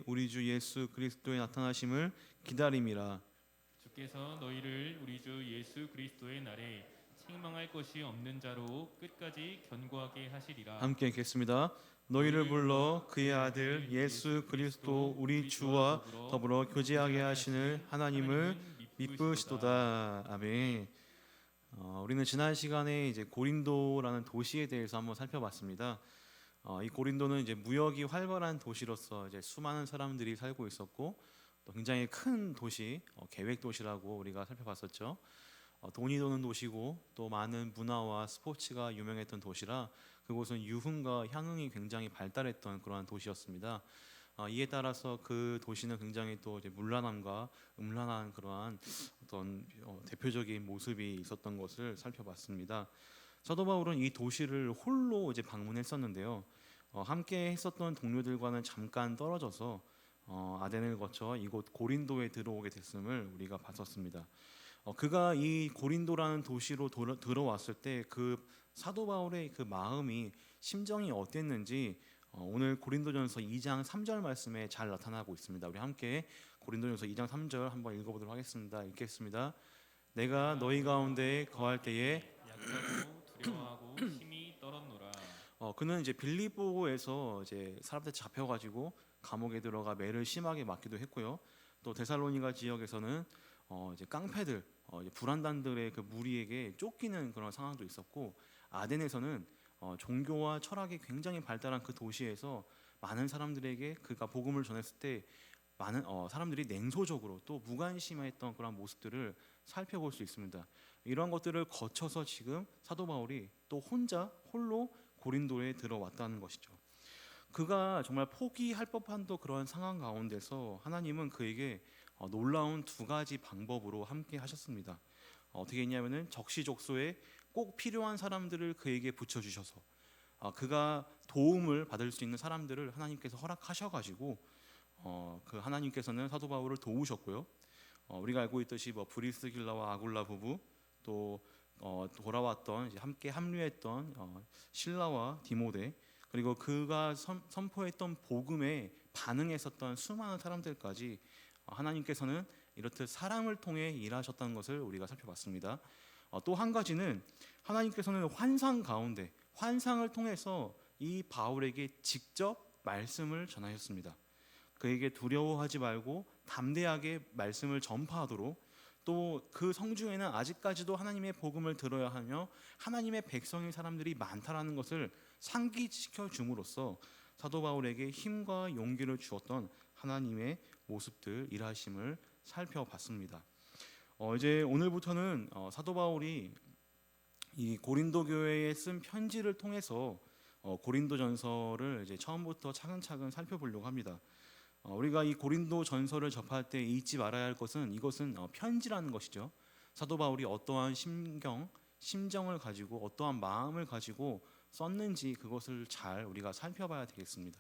우리 주 예수 그리스도의 나타나심을 기다림이라. 주께서 너희를 우리 주 예수 그리스도의 날에 책망할 것이 없는 자로 끝까지 견고하게 하시리라. 함께 읽겠습니다. 너희를 불러 그의 아들 예수 그리스도 우리 주와 더불어 교제하게 하시는 하나님을 미쁘시도다. 아멘. 우리는 지난 시간에 이제 고린도라는 도시에 대해서 한번 살펴봤습니다. 이 고린도는 이제 무역이 활발한 도시로서 이제 수많은 사람들이 살고 있었고, 또 굉장히 큰 도시, 계획 도시라고 우리가 살펴봤었죠. 돈이 도는 도시고 또 많은 문화와 스포츠가 유명했던 도시라 그곳은 유흥과 향응이 굉장히 발달했던 그러한 도시였습니다. 이에 따라서 그 도시는 굉장히 또 이제 문란함과 음란한 그러한 어떤 대표적인 모습이 있었던 것을 살펴봤습니다. 사도 바울은 이 도시를 홀로 이제 방문했었는데요. 함께 했었던 동료들과는 잠깐 떨어져서 아덴을 거쳐 이곳 고린도에 들어오게 됐음을 우리가 봤었습니다. 그가 이 고린도라는 도시로 들어왔을 때 그 사도 바울의 그 마음이 심정이 어땠는지 오늘 고린도전서 2장 3절 말씀에 잘 나타나고 있습니다. 우리 함께 고린도전서 2장 3절 한번 읽어보도록 하겠습니다. 읽겠습니다. 내가 너희 가운데 거할 때에 약하고 두려워하고 힘이 떨었노라. 그는 이제 빌립보에서 이제 사람들 잡혀가지고 감옥에 들어가 매를 심하게 맞기도 했고요. 또 데살로니가 지역에서는 이제 깡패들, 이제 불안단들의 그 무리에게 쫓기는 그런 상황도 있었고, 아덴에서는 종교와 철학이 굉장히 발달한 그 도시에서 많은 사람들에게 그가 복음을 전했을 때 많은 사람들이 냉소적으로 또 무관심했던 그런 모습들을 살펴볼 수 있습니다. 이러한 것들을 거쳐서 지금 사도 바울이 또 홀로 고린도에 들어왔다는 것이죠. 그가 정말 포기할 법한 또 그런 상황 가운데서 하나님은 그에게 놀라운 두 가지 방법으로 함께 하셨습니다. 어떻게 했냐면은 적시적소에 꼭 필요한 사람들을 그에게 붙여주셔서 그가 도움을 받을 수 있는 사람들을 하나님께서 허락하셔가지고 그 하나님께서는 사도 바울을 도우셨고요. 우리가 알고 있듯이 뭐 브리스길라와 아굴라 부부, 또 돌아왔던 이제 함께 합류했던 실라와 디모데, 그리고 그가 선포했던 복음에 반응했었던 수많은 사람들까지 하나님께서는 이렇듯 사람을 통해 일하셨다는 것을 우리가 살펴봤습니다. 또 한 가지는 하나님께서는 환상 가운데 환상을 통해서 이 바울에게 직접 말씀을 전하셨습니다. 그에게 두려워하지 말고 담대하게 말씀을 전파하도록, 또 그 성중에는 아직까지도 하나님의 복음을 들어야 하며 하나님의 백성인 사람들이 많다라는 것을 상기시켜 줌으로써 사도 바울에게 힘과 용기를 주었던 하나님의 모습들, 일하심을 살펴봤습니다. 이제 오늘부터는 사도 바울이 이 고린도 교회에 쓴 편지를 통해서 고린도전서를 이제 처음부터 차근차근 살펴보려고 합니다. 우리가 이 고린도 전서를 접할 때 잊지 말아야 할 것은 이것은 편지라는 것이죠. 사도 바울이 어떠한 심정을 가지고 어떠한 마음을 가지고 썼는지 그것을 잘 우리가 살펴봐야 되겠습니다.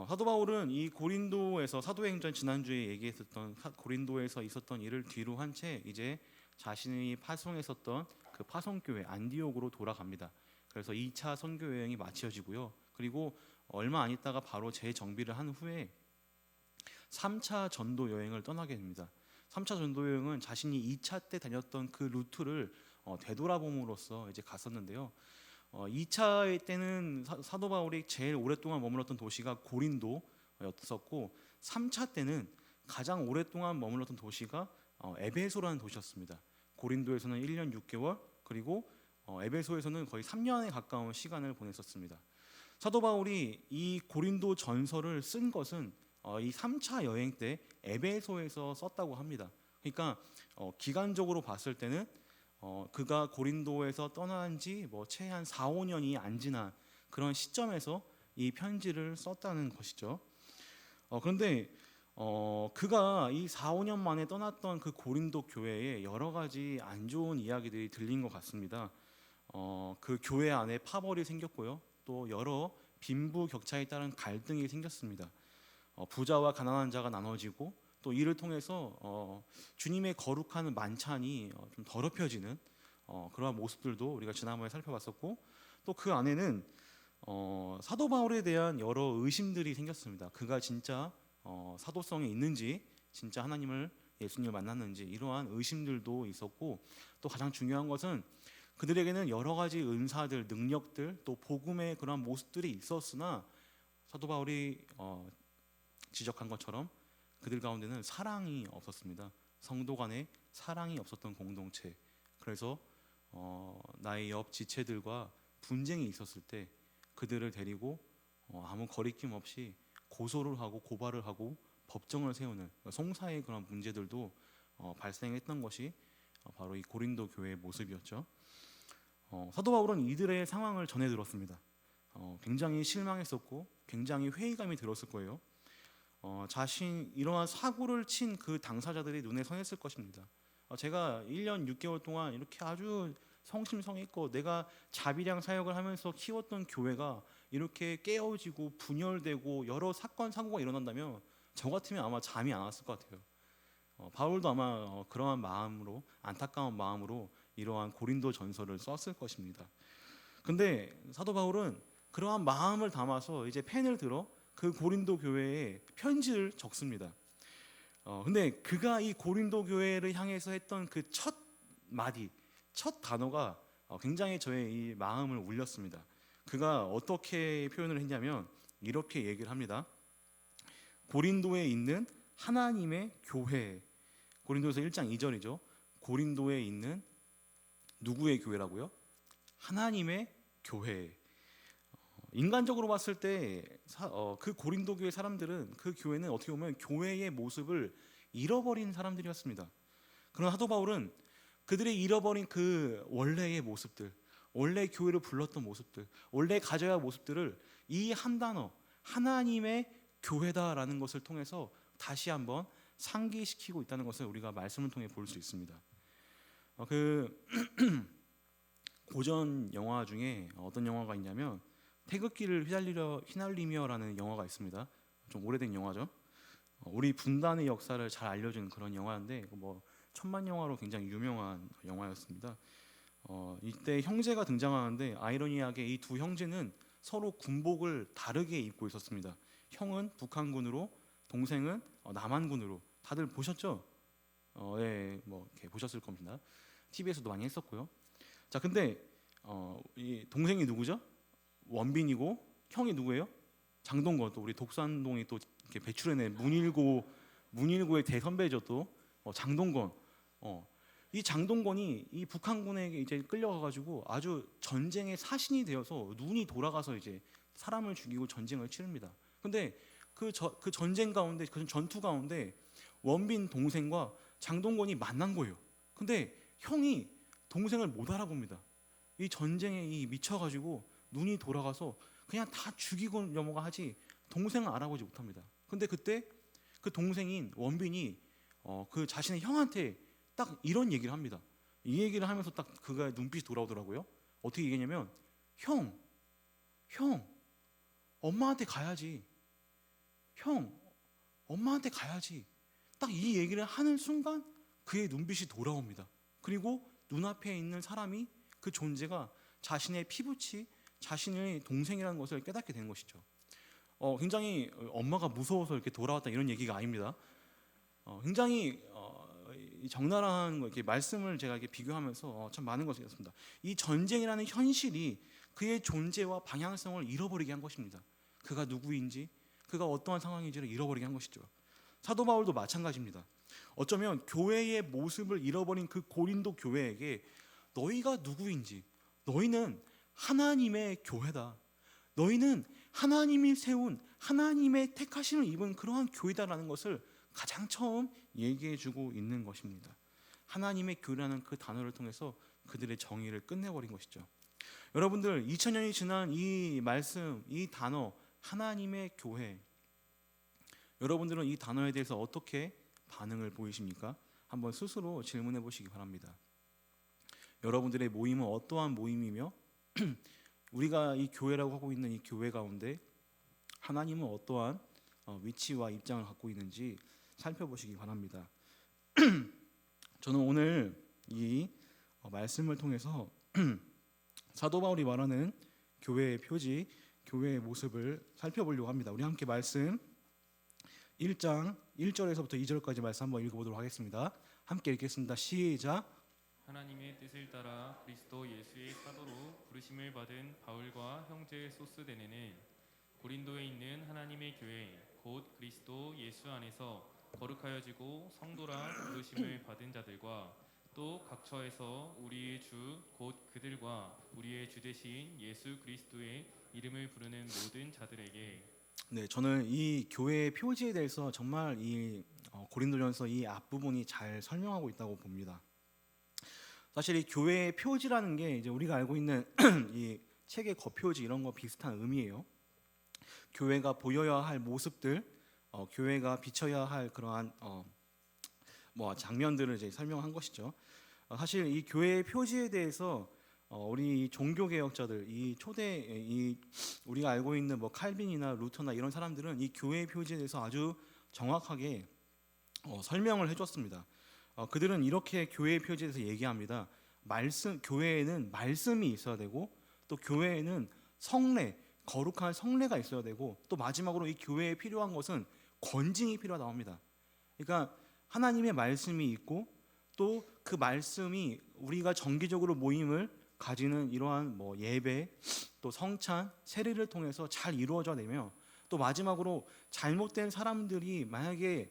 사도 바울은 이 고린도에서 사도행전 지난주에 얘기했었던 고린도에서 있었던 일을 뒤로 한 채 이제 자신이 파송했었던 그 파송교회 안디옥으로 돌아갑니다. 그래서 2차 선교 여행이 마쳐지고요. 그리고 얼마 안 있다가 바로 재정비를 한 후에 3차 전도 여행을 떠나게 됩니다. 3차 전도 여행은 자신이 2차 때 다녔던 그 루트를 되돌아봄으로써 이제 갔었는데요. 2차 때는 사도 바울이 제일 오랫동안 머물렀던 도시가 고린도였었고, 3차 때는 가장 오랫동안 머물렀던 도시가 에베소라는 도시였습니다. 고린도에서는 1년 6개월, 그리고 에베소에서는 거의 3년에 가까운 시간을 보냈었습니다. 사도 바울이 이 고린도 전서를 쓴 것은 이 3차 여행 때 에베소에서 썼다고 합니다. 그러니까 기간적으로 봤을 때는 그가 고린도에서 떠난 지 뭐 채 한 4, 5년이 안 지난 그런 시점에서 이 편지를 썼다는 것이죠. 그런데 그가 이 4, 5년 만에 떠났던 그 고린도 교회에 여러 가지 안 좋은 이야기들이 들린 것 같습니다. 그 교회 안에 파벌이 생겼고요. 또 여러 빈부격차에 따른 갈등이 생겼습니다. 부자와 가난한 자가 나눠지고, 또 이를 통해서 주님의 거룩한 만찬이 좀 더럽혀지는 그러한 모습들도 우리가 지난번에 살펴봤었고, 또 그 안에는 사도 바울에 대한 여러 의심들이 생겼습니다. 그가 진짜 사도성이 있는지, 진짜 하나님을 예수님을 만났는지 이러한 의심들도 있었고, 또 가장 중요한 것은 그들에게는 여러 가지 은사들, 능력들, 또 복음의 그런 모습들이 있었으나 사도 바울이 지적한 것처럼 그들 가운데는 사랑이 없었습니다. 성도 간에 사랑이 없었던 공동체. 그래서 나의 옆 지체들과 분쟁이 있었을 때 그들을 데리고 아무 거리낌 없이 고소를 하고 고발을 하고 법정을 세우는 송사의 그런 문제들도 발생했던 것이 바로 이 고린도 교회의 모습이었죠. 사도 바울은 이들의 상황을 전해 들었습니다. 굉장히 실망했었고 굉장히 회의감이 들었을 거예요. 자신 이러한 사고를 친 그 당사자들이 눈에 선했을 것입니다. 제가 1년 6개월 동안 이렇게 아주 성심성의껏 내가 자비량 사역을 하면서 키웠던 교회가 이렇게 깨어지고 분열되고 여러 사건 사고가 일어난다면 저 같으면 아마 잠이 안 왔을 것 같아요. 바울도 아마 그러한 마음으로, 안타까운 마음으로 이러한 고린도 전서를 썼을 것입니다. 근데 사도 바울은 그러한 마음을 담아서 이제 펜을 들어 그 고린도 교회에 편지를 적습니다. 근데 그가 이 고린도 교회를 향해서 했던 그 첫 마디, 첫 단어가 굉장히 저의 이 마음을 울렸습니다. 그가 어떻게 표현을 했냐면 이렇게 얘기를 합니다. 고린도에 있는 하나님의 교회. 고린도에서 1장 2절이죠. 고린도에 있는 누구의 교회라고요? 하나님의 교회. 인간적으로 봤을 때 그 고린도 교회 사람들은, 그 교회는 어떻게 보면 교회의 모습을 잃어버린 사람들이었습니다. 그러나 사도 바울은 그들이 잃어버린 그 원래의 모습들, 원래 교회를 불렀던 모습들, 원래 가져야 할 모습들을 이 한 단어 하나님의 교회다라는 것을 통해서 다시 한번 상기시키고 있다는 것을 우리가 말씀을 통해 볼 수 있습니다. 그 고전 영화 중에 어떤 영화가 있냐면 태극기를 휘날리며라는 영화가 있습니다. 좀 오래된 영화죠. 우리 분단의 역사를 잘 알려준 그런 영화인데 뭐 천만 영화로 굉장히 유명한 영화였습니다. 이때 형제가 등장하는데 아이러니하게 이 두 형제는 서로 군복을 다르게 입고 있었습니다. 형은 북한군으로, 동생은 남한군으로. 다들 보셨죠? 네, 뭐 이렇게 보셨을 겁니다. TV에서도 많이 했었고요. 자, 근데 이 동생이 누구죠? 원빈이고, 형이 누구예요? 장동건. 또 우리 독산동이 또 이렇게 배출해낸 문일고의 대선배죠. 또 장동건. 이 장동건이 이 북한군에게 이제 끌려가가지고 아주 전쟁의 사신이 되어서 눈이 돌아가서 이제 사람을 죽이고 전쟁을 치릅니다. 근데 그 전쟁 가운데, 그 전투 가운데 원빈 동생과 장동건이 만난 거예요. 근데 형이 동생을 못 알아봅니다. 이 전쟁에 미쳐가지고 눈이 돌아가서 그냥 다 죽이고 넘어가지 동생을 알아보지 못합니다. 근데 그때 그 동생인 원빈이 그 자신의 형한테 딱 이런 얘기를 합니다. 이 얘기를 하면서 딱 그가 눈빛이 돌아오더라고요. 어떻게 얘기냐면 형, 엄마한테 가야지. 형, 엄마한테 가야지. 딱 이 얘기를 하는 순간 그의 눈빛이 돌아옵니다. 그리고 눈앞에 있는 사람이, 그 존재가 자신의 피부치, 자신의 동생이라는 것을 깨닫게 되는 것이죠. 굉장히 엄마가 무서워서 이렇게 돌아왔다 이런 얘기가 아닙니다. 굉장히 적나라한 이렇게 말씀을 제가 이렇게 비교하면서 참 많은 것을 읽었습니다. 이 전쟁이라는 현실이 그의 존재와 방향성을 잃어버리게 한 것입니다. 그가 누구인지, 그가 어떠한 상황인지를 잃어버리게 한 것이죠. 사도 바울도 마찬가지입니다. 어쩌면 교회의 모습을 잃어버린 그 고린도 교회에게 너희가 누구인지, 너희는 하나님의 교회다. 너희는 하나님이 세운, 하나님의 택하심을 입은 그러한 교회다라는 것을 가장 처음 얘기해주고 있는 것입니다. 하나님의 교회라는 그 단어를 통해서 그들의 정의를 끝내버린 것이죠. 여러분들, 2000년이 지난 이 말씀, 이 단어 하나님의 교회, 여러분들은 이 단어에 대해서 어떻게 반응을 보이십니까? 한번 스스로 질문해 보시기 바랍니다. 여러분들의 모임은 어떠한 모임이며 우리가 이 교회라고 하고 있는 이 교회 가운데 하나님은 어떠한 위치와 입장을 갖고 있는지 살펴보시기 바랍니다. 저는 오늘 이 말씀을 통해서 사도 바울이 말하는 교회의 표지, 교회의 모습을 살펴보려고 합니다. 우리 함께 말씀 1장 1절에서부터 2절까지 말씀 한번 읽어보도록 하겠습니다. 함께 읽겠습니다. 시작. 하나님의 뜻을 따라 그리스도 예수의 사도로 부르심을 받은 바울과 형제 소스데네는 고린도에 있는 하나님의 교회 곧 그리스도 예수 안에서 거룩하여지고 성도라 부르심을 받은 자들과 또 각처에서 우리의 주 곧 그들과 우리의 주 되신 예수 그리스도의 이름을 부르는 모든 자들에게. 네, 저는 이 교회의 표지에 대해서 정말 이 고린도전서 이 앞부분이 잘 설명하고 있다고 봅니다. 사실 이 교회의 표지라는 게 이제 우리가 알고 있는 이 책의 겉표지 이런 거 비슷한 의미예요. 교회가 보여야 할 모습들, 교회가 비춰야 할 그러한 장면들을 이제 설명한 것이죠. 사실 이 교회의 표지에 대해서 우리 종교 개혁자들, 이 우리가 알고 있는 뭐 칼빈이나 루터나 이런 사람들은 이 교회의 표지에 대해서 아주 정확하게 설명을 해줬습니다. 그들은 이렇게 교회의 표지에 대해서 얘기합니다. 교회에는 말씀이 있어야 되고, 또 교회에는 성례, 거룩한 성례가 있어야 되고, 또 마지막으로 이 교회에 필요한 것은 권징이 필요하다고 합니다. 그러니까 하나님의 말씀이 있고, 또 그 말씀이 우리가 정기적으로 모임을 가지는 이러한 예배, 또 성찬, 세례를 통해서 잘 이루어져 내며, 또 마지막으로 잘못된 사람들이 만약에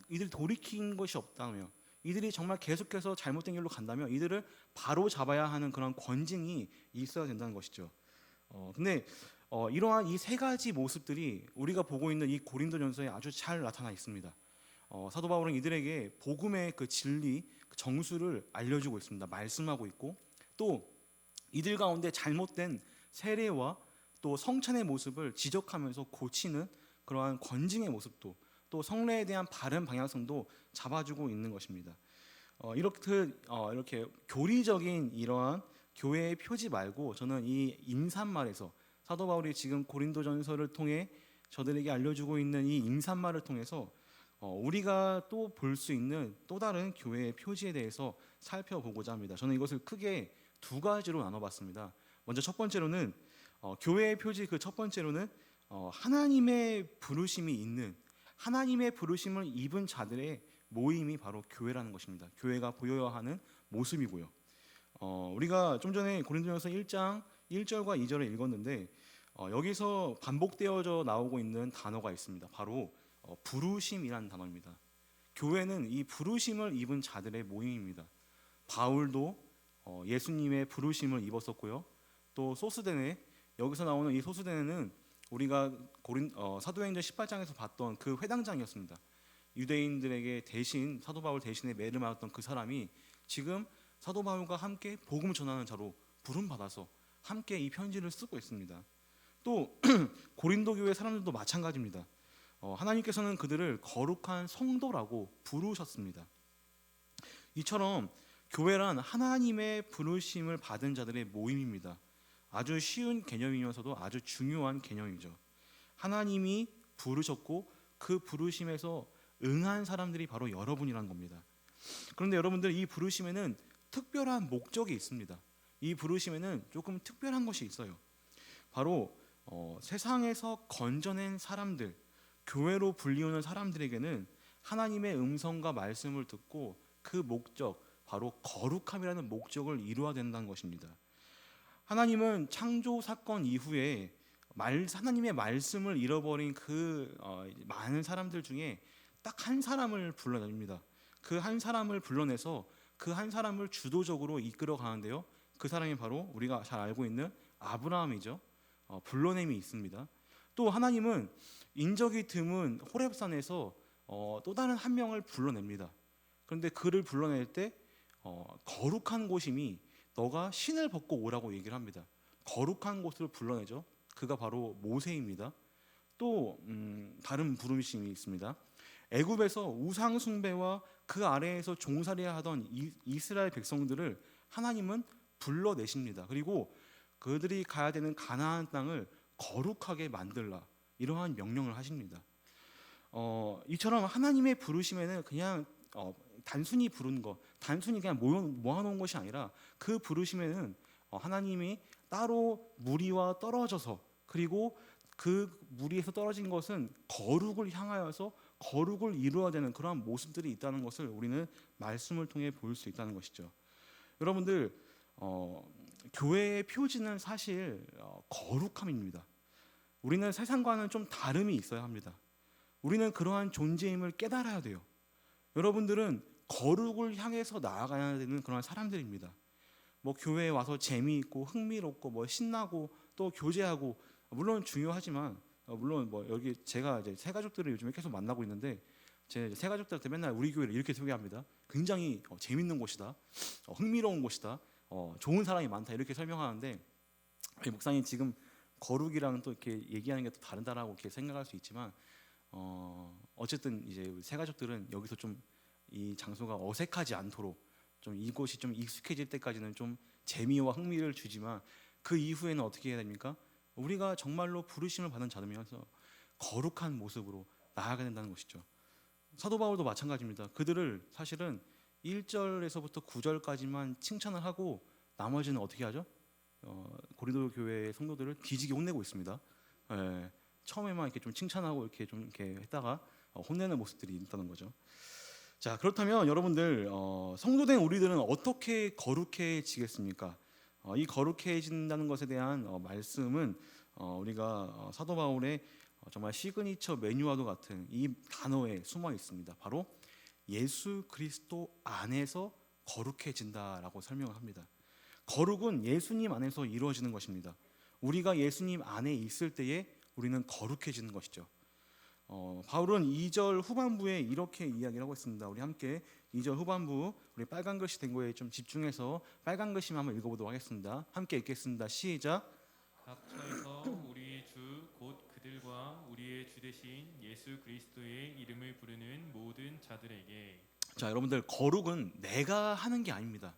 이들이 돌이킨 것이 없다면, 이들이 정말 계속해서 잘못된 길로 간다면 이들을 바로 잡아야 하는 그런 권징이 있어야 된다는 것이죠. 근데 이러한 이 세 가지 모습들이 우리가 보고 있는 이 고린도전서에 아주 잘 나타나 있습니다. 사도 바울은 이들에게 복음의 그 진리, 그 정수를 알려주고 있습니다. 말씀하고 있고, 또 이들 가운데 잘못된 세례와 또 성찬의 모습을 지적하면서 고치는 그러한 권징의 모습도, 또 성례에 대한 바른 방향성도 잡아주고 있는 것입니다. 이렇게 교리적인 이러한 교회의 표지 말고, 저는 이 임산말에서 사도 바울이 지금 고린도전서를 통해 저들에게 알려주고 있는 이 임산말을 통해서 우리가 또 볼 수 있는 또 다른 교회의 표지에 대해서 살펴보고자 합니다. 저는 이것을 크게 두 가지로 나눠봤습니다. 먼저 첫 번째로는 교회의 표지, 그 첫 번째로는 하나님의 부르심이 있는, 하나님의 부르심을 입은 자들의 모임이 바로 교회라는 것입니다. 교회가 보여야 하는 모습이고요. 우리가 좀 전에 고린도전서 1장 1절과 2절을 읽었는데 여기서 반복되어져 나오고 있는 단어가 있습니다. 바로 부르심이라는 단어입니다. 교회는 이 부르심을 입은 자들의 모임입니다. 바울도 예수님의 부르심을 입었었고요. 또 소스데네, 여기서 나오는 이 소스데네는 우리가 사도행전 18장에서 봤던 그 회당장이었습니다. 유대인들에게 대신 사도 바울 대신에 매를 맞았던 그 사람이 지금 사도 바울과 함께 복음을 전하는 자로 부름 받아서 함께 이 편지를 쓰고 있습니다. 또 고린도 교회 사람들도 마찬가지입니다. 하나님께서는 그들을 거룩한 성도라고 부르셨습니다. 이처럼 교회란 하나님의 부르심을 받은 자들의 모임입니다. 아주 쉬운 개념이면서도 아주 중요한 개념이죠. 하나님이 부르셨고 그 부르심에서 응한 사람들이 바로 여러분이란 겁니다. 그런데 여러분들, 이 부르심에는 특별한 목적이 있습니다. 이 부르심에는 조금 특별한 것이 있어요. 바로 세상에서 건져낸 사람들, 교회로 불리우는 사람들에게는 하나님의 음성과 말씀을 듣고 그 목적, 바로 거룩함이라는 목적을 이루어야 된다는 것입니다. 하나님은 창조 사건 이후에 하나님의 말씀을 잃어버린 그 많은 사람들 중에 딱 한 사람을 불러냅니다. 그 한 사람을 불러내서 그 한 사람을 주도적으로 이끌어 가는데요, 그 사람이 바로 우리가 잘 알고 있는 아브라함이죠. 불러냄이 있습니다. 또 하나님은 인적이 드문 호렙산에서 또 다른 한 명을 불러냅니다. 그런데 그를 불러낼 때 거룩한 곳임이 너가 신을 벗고 오라고 얘기를 합니다. 거룩한 곳을 불러내죠. 그가 바로 모세입니다. 또 다른 부르심이 있습니다. 애굽에서 우상 숭배와 그 아래에서 종살이야 하던 이스라엘 백성들을 하나님은 불러내십니다. 그리고 그들이 가야 되는 가나안 땅을 거룩하게 만들라, 이러한 명령을 하십니다. 이처럼 하나님의 부르심에는 그냥 단순히 부른 것, 단순히 그냥 모아놓은 것이 아니라 그 부르심에는 하나님이 따로 무리와 떨어져서 그리고 그 무리에서 떨어진 것은 거룩을 향하여서 거룩을 이루어야 되는 그러한 모습들이 있다는 것을 우리는 말씀을 통해 볼 수 있다는 것이죠. 여러분들 교회의 표지는 사실 거룩함입니다. 우리는 세상과는 좀 다름이 있어야 합니다. 우리는 그러한 존재임을 깨달아야 돼요. 여러분들은 거룩을 향해서 나아가야 되는 그런 사람들입니다. 뭐 교회에 와서 재미있고 흥미롭고 뭐 신나고 또 교제하고 물론 중요하지만 물론 뭐 여기 제가 이제 새 가족들을 요즘에 계속 만나고 있는데 제 새 가족들한테 맨날 우리 교회를 이렇게 소개합니다. 굉장히 재밌는 곳이다, 흥미로운 곳이다, 좋은 사람이 많다 이렇게 설명하는데 목사님 지금 거룩이랑 또 이렇게 얘기하는 게 또 다르다라고 이렇게 생각할 수 있지만 어쨌든 이제 우리 새 가족들은 여기서 좀 이 장소가 어색하지 않도록 좀 이곳이 좀 익숙해질 때까지는 좀 재미와 흥미를 주지만 그 이후에는 어떻게 해야 됩니까? 우리가 정말로 부르심을 받은 자들이면서 거룩한 모습으로 나아가야 된다는 것이죠. 사도 바울도 마찬가지입니다. 그들을 사실은 1절에서부터 9절까지만 칭찬을 하고 나머지는 어떻게 하죠? 고린도 교회의 성도들을 뒤지게 혼내고 있습니다. 처음에만 이렇게 좀 칭찬하고 이렇게 좀 이렇게 했다가 혼내는 모습들이 있다는 거죠. 자, 그렇다면 여러분들 성도된 우리들은 어떻게 거룩해지겠습니까? 이 거룩해진다는 것에 대한 말씀은 우리가 사도 바울의 정말 시그니처 메뉴와도 같은 이 단어에 숨어 있습니다. 바로 예수 그리스도 안에서 거룩해진다라고 설명을 합니다. 거룩은 예수님 안에서 이루어지는 것입니다. 우리가 예수님 안에 있을 때에 우리는 거룩해지는 것이죠. 바울은 2절 후반부에 이렇게 이야기를 하고 있습니다. 우리 함께 2절 후반부 우리 빨간 글씨 된 거에 좀 집중해서 빨간 글씨만 한번 읽어보도록 하겠습니다. 함께 읽겠습니다. 시작. 각처에서 우리의 주 곧 그들과 우리의 주 되신 예수 그리스도의 이름을 부르는 모든 자들에게. 자, 여러분들 거룩은 내가 하는 게 아닙니다.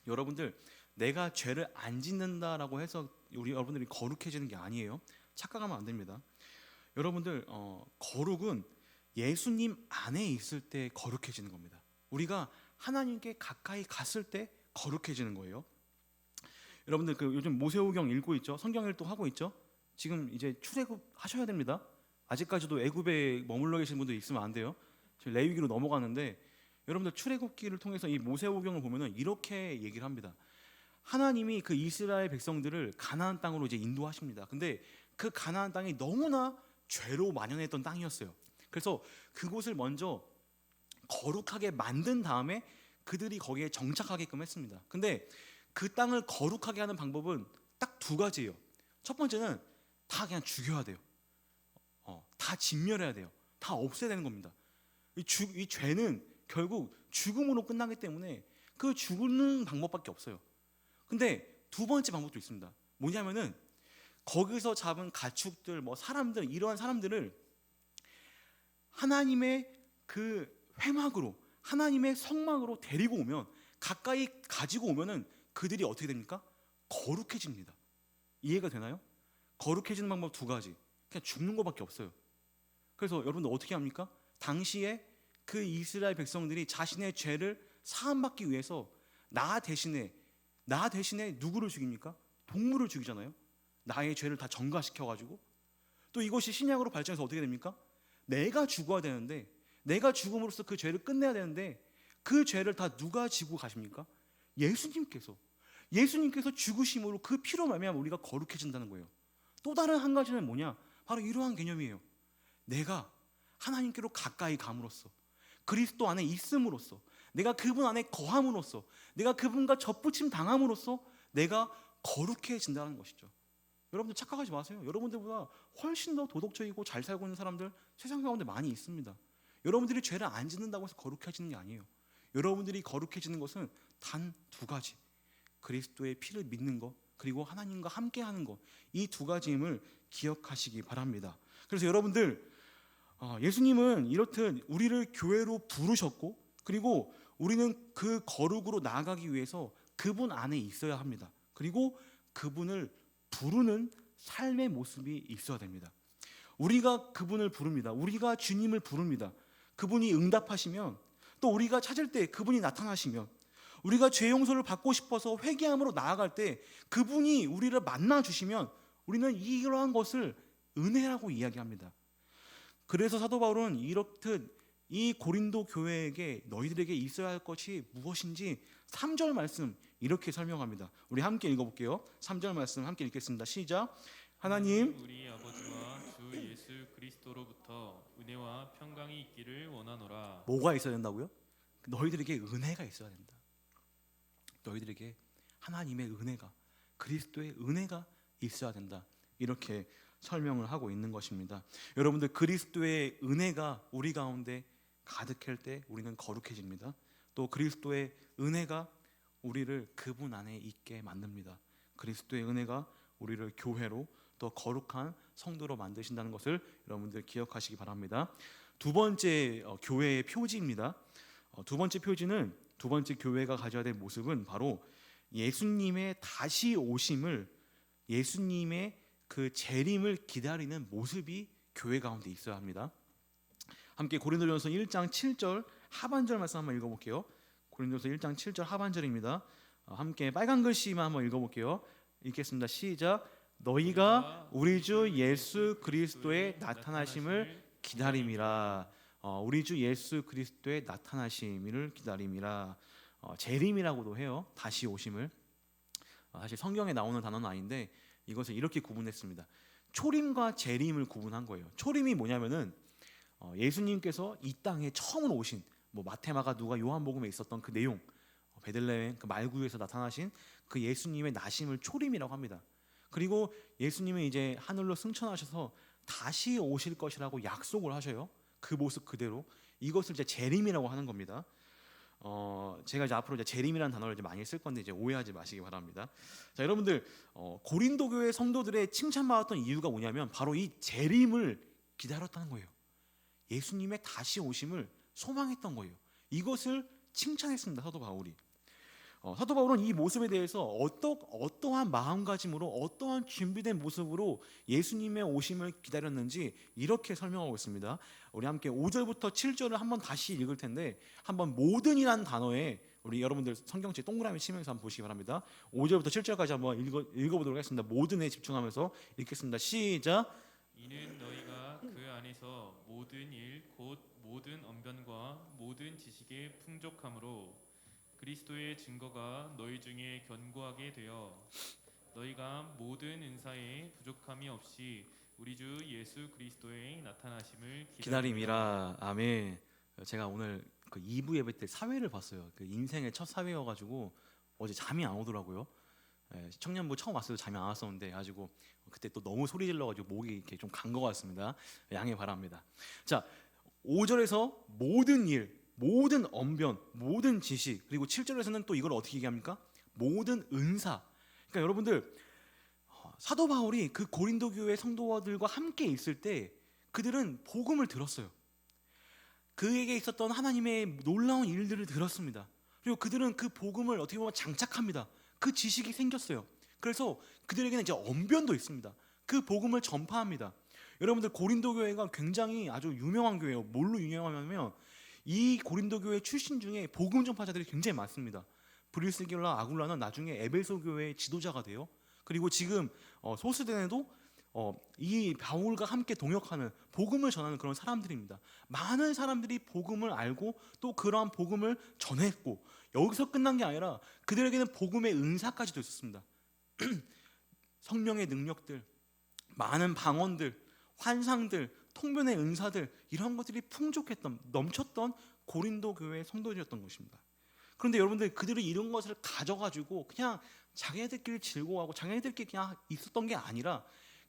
여러분들 내가 죄를 안 짓는다라고 해서 우리 여러분들이 거룩해지는 게 아니에요. 착각하면 안 됩니다. 여러분들 거룩은 예수님 안에 있을 때 거룩해지는 겁니다. 우리가 하나님께 가까이 갔을 때 거룩해지는 거예요. 여러분들 그 요즘 모세오경 읽고 있죠? 성경 읽도 하고 있죠? 지금 이제 출애굽 하셔야 됩니다. 아직까지도 애굽에 머물러 계신 분들 있으면 안 돼요. 지금 레위기로 넘어가는데 여러분들 출애굽기를 통해서 이 모세오경을 보면은 이렇게 얘기를 합니다. 하나님이 그 이스라엘 백성들을 가나안 땅으로 이제 인도하십니다. 근데 그 가나안 땅이 너무나 죄로 만연했던 땅이었어요. 그래서 그곳을 먼저 거룩하게 만든 다음에 그들이 거기에 정착하게끔 했습니다. 근데 그 땅을 거룩하게 하는 방법은 딱 두 가지예요. 첫 번째는 다 그냥 죽여야 돼요. 다 진멸해야 돼요. 다 없애야 되는 겁니다. 이 죄는 결국 죽음으로 끝나기 때문에 그 죽는 방법밖에 없어요. 근데 두 번째 방법도 있습니다. 뭐냐면은 거기서 잡은 가축들, 뭐 사람들, 이러한 사람들을 하나님의 그 회막으로, 하나님의 성막으로 데리고 오면, 가까이 가지고 오면은 그들이 어떻게 됩니까? 거룩해집니다. 이해가 되나요? 거룩해지는 방법 두 가지. 그냥 죽는 것밖에 없어요. 그래서 여러분들 어떻게 합니까? 당시에 그 이스라엘 백성들이 자신의 죄를 사함받기 위해서 나 대신에 누구를 죽입니까? 동물을 죽이잖아요. 나의 죄를 다 전가시켜가지고. 또 이것이 신약으로 발전해서 어떻게 됩니까? 내가 죽어야 되는데, 내가 죽음으로써 그 죄를 끝내야 되는데 그 죄를 다 누가 지고 가십니까? 예수님께서 죽으심으로 그 피로 말미암아 우리가 거룩해진다는 거예요. 또 다른 한 가지는 뭐냐? 바로 이러한 개념이에요. 내가 하나님께로 가까이 감으로써, 그리스도 안에 있음으로써, 내가 그분 안에 거함으로써, 내가 그분과 접붙임 당함으로써 내가 거룩해진다는 것이죠. 여러분들 착각하지 마세요. 여러분들보다 훨씬 더 도덕적이고 잘 살고 있는 사람들 세상 가운데 많이 있습니다. 여러분들이 죄를 안 짓는다고 해서 거룩해지는 게 아니에요. 여러분들이 거룩해지는 것은 단 두 가지. 그리스도의 피를 믿는 것, 그리고 하나님과 함께하는 것, 이 두 가지임을 기억하시기 바랍니다. 그래서 여러분들 예수님은 이렇듯 우리를 교회로 부르셨고, 그리고 우리는 그 거룩으로 나아가기 위해서 그분 안에 있어야 합니다. 그리고 그분을 부르는 삶의 모습이 있어야 됩니다. 우리가 그분을 부릅니다. 우리가 주님을 부릅니다. 그분이 응답하시면, 또 우리가 찾을 때 그분이 나타나시면, 우리가 죄 용서를 받고 싶어서 회개함으로 나아갈 때 그분이 우리를 만나 주시면 우리는 이러한 것을 은혜라고 이야기합니다. 그래서 사도 바울은 이렇듯 이 고린도 교회에게 너희들에게 있어야 할 것이 무엇인지 3절 말씀 이렇게 설명합니다. 우리 함께 읽어볼게요. 3절 말씀 함께 읽겠습니다. 시작. 하나님 우리 아버지와 주 예수 그리스도로부터 은혜와 평강이 있기를 원하노라. 뭐가 있어야 된다고요? 너희들에게 은혜가 있어야 된다. 너희들에게 하나님의 은혜가, 그리스도의 은혜가 있어야 된다. 이렇게 설명을 하고 있는 것입니다. 여러분들, 그리스도의 은혜가 우리 가운데 가득할 때 우리는 거룩해집니다. 또 그리스도의 은혜가 우리를 그분 안에 있게 만듭니다. 그리스도의 은혜가 우리를 교회로 또 거룩한 성도로 만드신다는 것을 여러분들 기억하시기 바랍니다. 두 번째 교회의 표지입니다. 두 번째 표지는, 두 번째 교회가 가져야 될 모습은 바로 예수님의 다시 오심을, 예수님의 그 재림을 기다리는 모습이 교회 가운데 있어야 합니다. 함께 고린도전서 1장 7절 하반절 말씀 한번 읽어볼게요. 고린도전서 1장 7절 하반절입니다. 함께 빨간 글씨만 한번 읽어볼게요. 읽겠습니다. 시작. 너희가 우리 주 예수 그리스도의 나타나심을 기다림이라. 우리 주 예수 그리스도의 나타나심을 기다림이라. 재림이라고도 해요. 다시 오심을. 사실 성경에 나오는 단어는 아닌데 이것을 이렇게 구분했습니다. 초림과 재림을 구분한 거예요. 초림이 뭐냐면은 예수님께서 이 땅에 처음으로 오신, 뭐 마테마가, 누가, 요한복음에 있었던 그 내용, 베들레헴 그 말구에서 나타나신 그 예수님의 나심을 초림이라고 합니다. 그리고 예수님은 이제 하늘로 승천하셔서 다시 오실 것이라고 약속을 하셔요. 그 모습 그대로. 이것을 이제 재림이라고 하는 겁니다. 제가 이제 앞으로 이제 재림이라는 단어를 이제 많이 쓸 건데 이제 오해하지 마시기 바랍니다. 자, 여러분들, 고린도 교회 성도들의 칭찬받았던 이유가 뭐냐면 바로 이 재림을 기다렸다는 거예요. 예수님의 다시 오심을 소망했던 거예요. 이것을 칭찬했습니다. 사도 바울이. 사도 바울은 이 모습에 대해서 어떠한 마음가짐으로, 어떠한 준비된 모습으로 예수님의 오심을 기다렸는지 이렇게 설명하고 있습니다. 우리 함께 5절부터 7절을 한번 다시 읽을 텐데, 한번 모든이라는 단어에 우리 여러분들 성경책 동그라미 치면서 한번 보시기 바랍니다. 5절부터 7절까지 한번 읽어보도록 하겠습니다. 모든에 집중하면서 읽겠습니다. 시작. 이는 너희가 그 안에서 모든 일 곧 모든 언변과 모든 지식의 풍족함으로 그리스도의 증거가 너희 중에 견고하게 되어 너희가 모든 은사에 부족함이 없이 우리 주 예수 그리스도의 나타나심을 기다림이라. 아멘. 제가 오늘 그 2부 예배 때 사회를 봤어요. 그 인생의 첫 사회여가지고 어제 잠이 안 오더라고요. 청년부 처음 왔을 때 잠이 안 왔었는데 가지고 그때 또 너무 소리 질러가지고 목이 이렇게 좀 간 것 같습니다. 양해 바랍니다. 자, 5절에서 모든 일, 모든 언변, 모든 지식, 그리고 7절에서는 또 이걸 어떻게 얘기합니까? 모든 은사. 그러니까 여러분들, 사도 바울이 그 고린도 교회 성도들과 함께 있을 때 그들은 복음을 들었어요. 그에게 있었던 하나님의 놀라운 일들을 들었습니다. 그리고 그들은 그 복음을 어떻게 보면 장착합니다. 그 지식이 생겼어요. 그래서 그들에게는 이제 언변도 있습니다. 그 복음을 전파합니다. 여러분들, 고린도 교회가 굉장히 아주 유명한 교회예요. 뭘로 유명하냐면 이 고린도 교회 출신 중에 복음 전파자들이 굉장히 많습니다. 브리스길라, 아굴라는 나중에 에베소 교회의 지도자가 돼요. 그리고 지금 소스덴에도 이 바울과 함께 동역하는, 복음을 전하는 그런 사람들입니다. 많은 사람들이 복음을 알고 또 그러한 복음을 전했고, 여기서 끝난 게 아니라 그들에게는 복음의 은사까지도 있었습니다. 성령의 능력들, 많은 방언들, 환상들, 통변의 은사들, 이런 것들이 풍족했던, 넘쳤던 고린도 교회의 성도들이었던 것입니다. 그런데 여러분들, 그들이 이런 것을 가져가지고 그냥 자기네들끼리 즐거워하고 자기네들끼리 그냥 있었던 게 아니라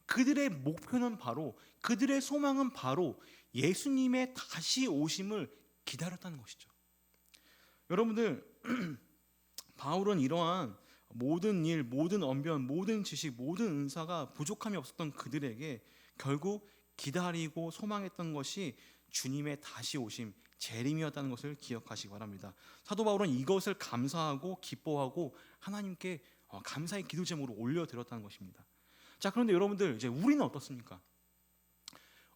그들의 목표는 바로, 그들의 소망은 바로 예수님의 다시 오심을 기다렸다는 것이죠. 여러분들, 바울은 이러한 모든 일, 모든 언변, 모든 지식, 모든 은사가 부족함이 없었던 그들에게 결국 기다리고 소망했던 것이 주님의 다시 오심, 재림이었다는 것을 기억하시기 바랍니다. 사도 바울은 이것을 감사하고 기뻐하고 하나님께 감사의 기도 제목으로 올려드렸다는 것입니다. 자, 그런데 여러분들, 이제 우리는 어떻습니까?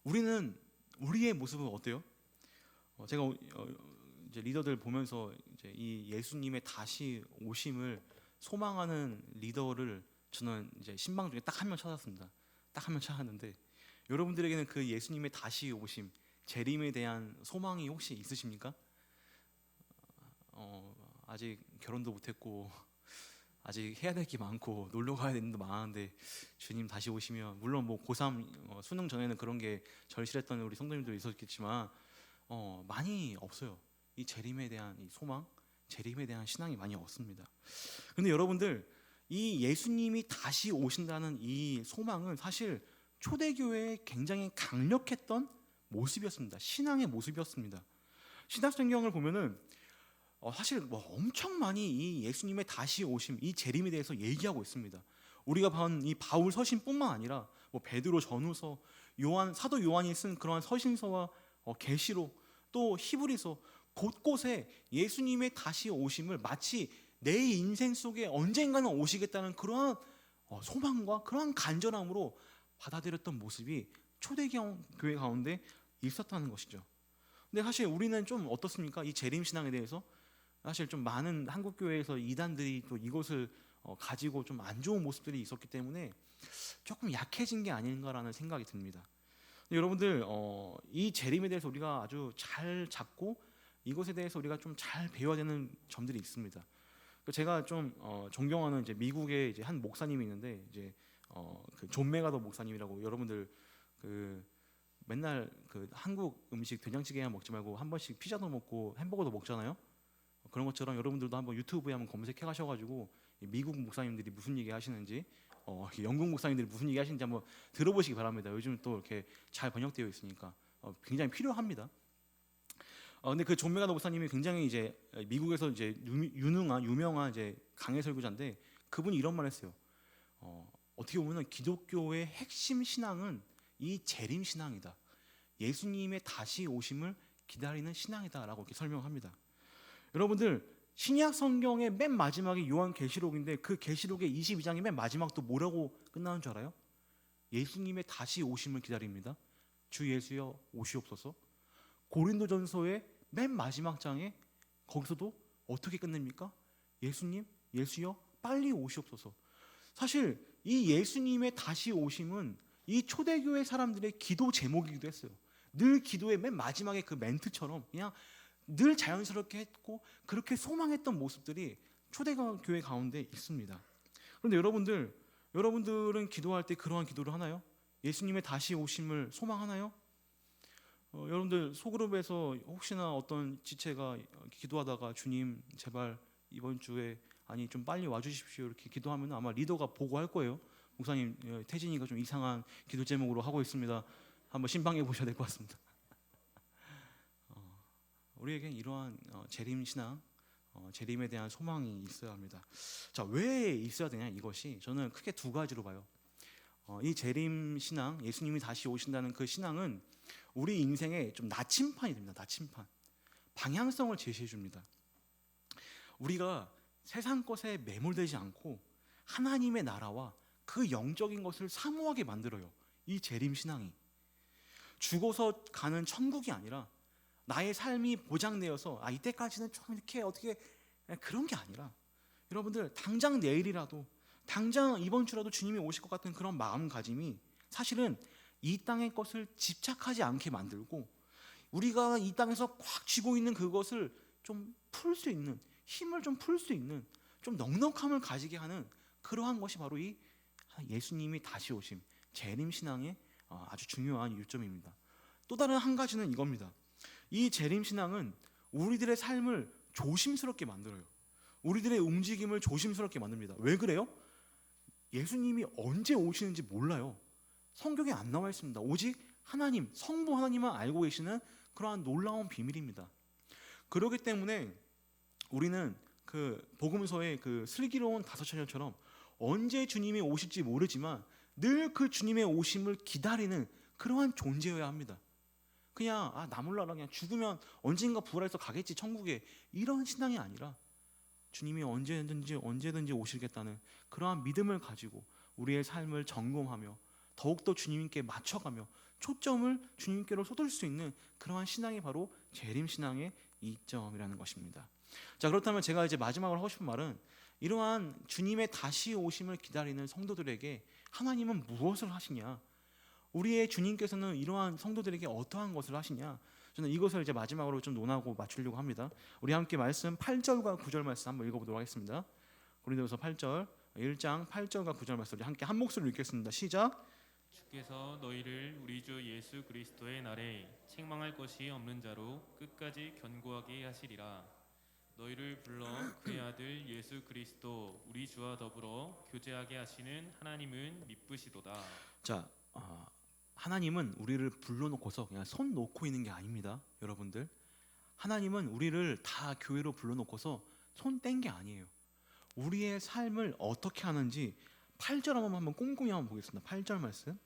우리의 모습은 어때요? 제가 이제 리더들 보면서 이제 이 예수님의 다시 오심을 소망하는 리더를 저는 이제 신방 중에 딱 한 명 찾았습니다. 딱 한 명 찾았는데 여러분들에게는 그 예수님의 다시 오심, 재림에 대한 소망이 혹시 있으십니까? 아직 결혼도 못했고 아직 해야 될 게 많고 놀러 가야 되는 데 많은데 주님 다시 오시면 물론 뭐 고3 수능 전에는 그런 게 절실했던 우리 성도님도 있었겠지만 많이 없어요. 이 재림에 대한 이 소망, 재림에 대한 신앙이 많이 없습니다. 근데 여러분들 이 예수님이 다시 오신다는 이 소망은 사실 초대교회에 굉장히 강력했던 모습이었습니다. 신앙의 모습이었습니다. 신약성경을 보면은 사실 뭐 엄청 많이 이 예수님의 다시 오심, 이 재림에 대해서 얘기하고 있습니다. 우리가 본 이 바울 서신뿐만 아니라 뭐 베드로 전후서, 사도 요한이 쓴 그러한 서신서와 계시록, 또 히브리서 곳곳에 예수님의 다시 오심을 마치 내 인생 속에 언젠가는 오시겠다는 그러한 소망과 그러한 간절함으로 받아들였던 모습이 초대교회 가운데 있었다는 것이죠. 근데 사실 우리는 좀 어떻습니까? 이 재림 신앙에 대해서 사실 좀 많은 한국 교회에서 이단들이 또 이것을 가지고 좀 안 좋은 모습들이 있었기 때문에 조금 약해진 게 아닌가라는 생각이 듭니다. 근데 여러분들 이 재림에 대해서 우리가 아주 잘 잡고 이것에 대해서 우리가 좀 잘 배워야 되는 점들이 있습니다. 제가 좀 존경하는 이제 미국의 이제 한 목사님이 있는데 이제 그 존 메가더 목사님이라고, 여러분들 그 맨날 그 한국 음식 된장찌개만 먹지 말고 한 번씩 피자도 먹고 햄버거도 먹잖아요. 그런 것처럼 여러분들도 한번 유튜브에 한번 검색해 가셔가지고 미국 목사님들이 무슨 얘기 하시는지, 영국 목사님들이 무슨 얘기 하시는지 한번 들어보시기 바랍니다. 요즘 또 이렇게 잘 번역되어 있으니까 굉장히 필요합니다. 근데 그 존 메가더 목사님이 굉장히 이제 미국에서 이제 유명한 이제 강해 설교자인데 그분이 이런 말했어요. 어떻게 보면은 기독교의 핵심 신앙은 이 재림 신앙이다. 예수님의 다시 오심을 기다리는 신앙이다라고 이렇게 설명합니다. 여러분들 신약 성경의 맨 마지막이 요한계시록인데 그 계시록의 22장의 맨 마지막도 뭐라고 끝나는 줄 알아요? 예수님의 다시 오심을 기다립니다. 주 예수여 오시옵소서. 고린도전서의 맨 마지막 장에 거기서도 어떻게 끝냅니까? 예수님, 예수여 빨리 오시옵소서. 사실 이 예수님의 다시 오심은 이 초대교회 사람들의 기도 제목이기도 했어요. 늘 기도의 맨 마지막에 그 멘트처럼 그냥 늘 자연스럽게 했고 그렇게 소망했던 모습들이 초대교회 가운데 있습니다. 그런데 여러분들은 기도할 때 그러한 기도를 하나요? 예수님의 다시 오심을 소망하나요? 여러분들 소그룹에서 혹시나 어떤 지체가 기도하다가 주님 제발 이번 주에 좀 빨리 와주십시오 이렇게 기도하면 아마 리더가 보고할 거예요. 목사님 태진이가 좀 이상한 기도 제목으로 하고 있습니다. 한번 신방해 보셔야 될 것 같습니다. 우리에게 이러한 재림 신앙, 재림에 대한 소망이 있어야 합니다. 자, 왜 있어야 되냐 이것이 저는 크게 두 가지로 봐요. 이 재림 신앙, 예수님이 다시 오신다는 그 신앙은 우리 인생의 좀 나침판이 됩니다. 나침판, 방향성을 제시해 줍니다. 우리가 세상 것에 매몰되지 않고 하나님의 나라와 그 영적인 것을 사모하게 만들어요. 이 재림 신앙이 죽어서 가는 천국이 아니라 나의 삶이 보장되어서 이때까지는 좀 이렇게 어떻게 그런 게 아니라 여러분들 당장 내일이라도 당장 이번 주라도 주님이 오실 것 같은 그런 마음가짐이 사실은 이 땅의 것을 집착하지 않게 만들고 우리가 이 땅에서 꽉 쥐고 있는 그것을 좀 풀 수 있는 힘을 좀 풀 수 있는 좀 넉넉함을 가지게 하는 그러한 것이 바로 이 예수님이 다시 오심 재림 신앙의 아주 중요한 요점입니다. 또 다른 한 가지는 이겁니다. 이 재림 신앙은 우리들의 삶을 조심스럽게 만들어요. 우리들의 움직임을 조심스럽게 만듭니다. 왜 그래요? 예수님이 언제 오시는지 몰라요. 성경에 안 나와 있습니다. 오직 하나님, 성부 하나님만 알고 계시는 그러한 놀라운 비밀입니다. 그렇기 때문에 우리는 그 복음서의 그 슬기로운 다섯 처녀처럼 언제 주님이 오실지 모르지만 늘 그 주님의 오심을 기다리는 그러한 존재여야 합니다. 그냥 나 몰라라 그냥 죽으면 언젠가 부활해서 가겠지 천국에 이런 신앙이 아니라 주님이 언제든지 오시겠다는 그러한 믿음을 가지고 우리의 삶을 점검하며 더욱더 주님께 맞춰가며 초점을 주님께로 쏟을 수 있는 그러한 신앙이 바로 재림 신앙의 이점이라는 것입니다. 자, 그렇다면 제가 이제 마지막으로 하고 싶은 말은 이러한 주님의 다시 오심을 기다리는 성도들에게 하나님은 무엇을 하시냐? 우리의 주님께서는 이러한 성도들에게 어떠한 것을 하시냐? 저는 이것을 이제 마지막으로 좀 논하고 맞추려고 합니다. 우리 함께 말씀 8절과 9절 말씀 한번 읽어보도록 하겠습니다. 고린도서 8절 1장 8절과 9절 말씀 우리 함께 한 목소리로 읽겠습니다. 시작. 주께서 너희를 우리 주 예수 그리스도의 날에 책망할 것이 없는 자로 끝까지 견고하게 하시리라. 너희를 불러 그의 아들 예수 그리스도 우리 주와 더불어 교제하게 하시는 하나님은 미쁘시도다. 자, 하나님은 우리를 불러놓고서 그냥 손 놓고 있는 게 아닙니다, 여러분들. 하나님은 우리를 다 교회로 불러놓고서 손 뗀 게 아니에요. 우리의 삶을 어떻게 하는지 8절 한번 꼼꼼히 한번 보겠습니다. 8절 말씀.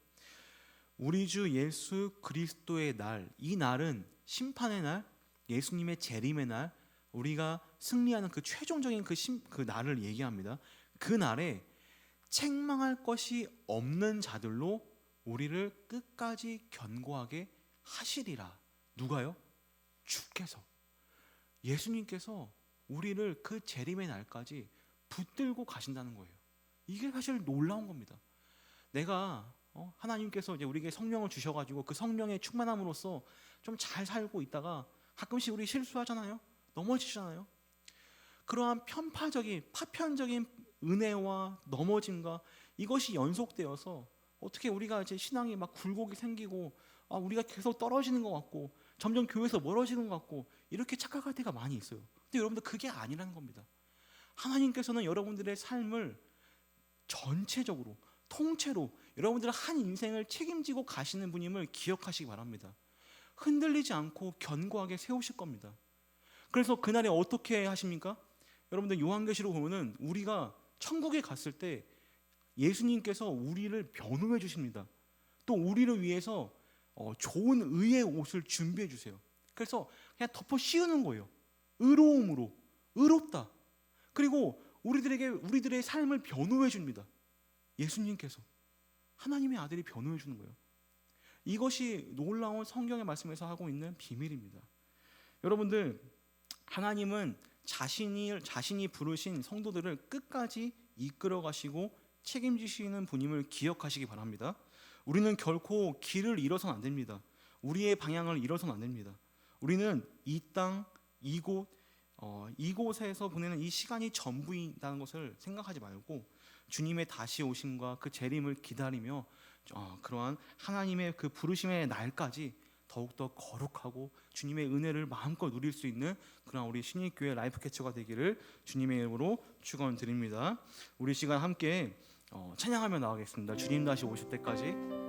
우리 주 예수 그리스도의 날, 이 날은 심판의 날, 예수님의 재림의 날, 우리가 승리하는 그 최종적인 그 날을 얘기합니다. 그 날에 책망할 것이 없는 자들로 우리를 끝까지 견고하게 하시리라. 누가요? 주께서, 예수님께서 우리를 그 재림의 날까지 붙들고 가신다는 거예요. 이게 사실 놀라운 겁니다. 내가 하나님께서 이제 우리에게 성령을 주셔가지고 그 성령의 충만함으로써 좀 잘 살고 있다가 가끔씩 우리 실수하잖아요. 넘어지잖아요. 그러한 파편적인 은혜와 넘어짐과 이것이 연속되어서 어떻게 우리가 이제 신앙이 막 굴곡이 생기고 우리가 계속 떨어지는 것 같고 점점 교회에서 멀어지는 것 같고 이렇게 착각할 때가 많이 있어요. 근데 여러분들 그게 아니라는 겁니다. 하나님께서는 여러분들의 삶을 전체적으로 통째로 여러분들의 한 인생을 책임지고 가시는 분임을 기억하시기 바랍니다. 흔들리지 않고 견고하게 세우실 겁니다. 그래서 그날에 어떻게 하십니까? 여러분들 요한계시록 보면은 우리가 천국에 갔을 때 예수님께서 우리를 변호해 주십니다. 또 우리를 위해서 좋은 의의 옷을 준비해 주세요. 그래서 그냥 덮어 씌우는 거예요. 의로움으로, 의롭다. 그리고 우리들의 삶을 변호해 줍니다. 예수님께서, 하나님의 아들이 변호해 주는 거예요. 이것이 놀라운 성경의 말씀에서 하고 있는 비밀입니다. 여러분들, 하나님은 자신이 부르신 성도들을 끝까지 이끌어 가시고 책임지시는 분임을 기억하시기 바랍니다. 우리는 결코 길을 잃어서는 안 됩니다. 우리의 방향을 잃어서는 안 됩니다. 우리는 이 땅, 이곳에서 보내는 이 시간이 전부이다는 것을 생각하지 말고 주님의 다시 오심과 그 재림을 기다리며 그러한 하나님의 그 부르심의 날까지 더욱더 거룩하고 주님의 은혜를 마음껏 누릴 수 있는 그런 우리 신일교회 라이프캐쳐가 되기를 주님의 이름으로 축원드립니다. 우리 시간 함께 찬양하며 나가겠습니다. 주님 다시 오실 때까지.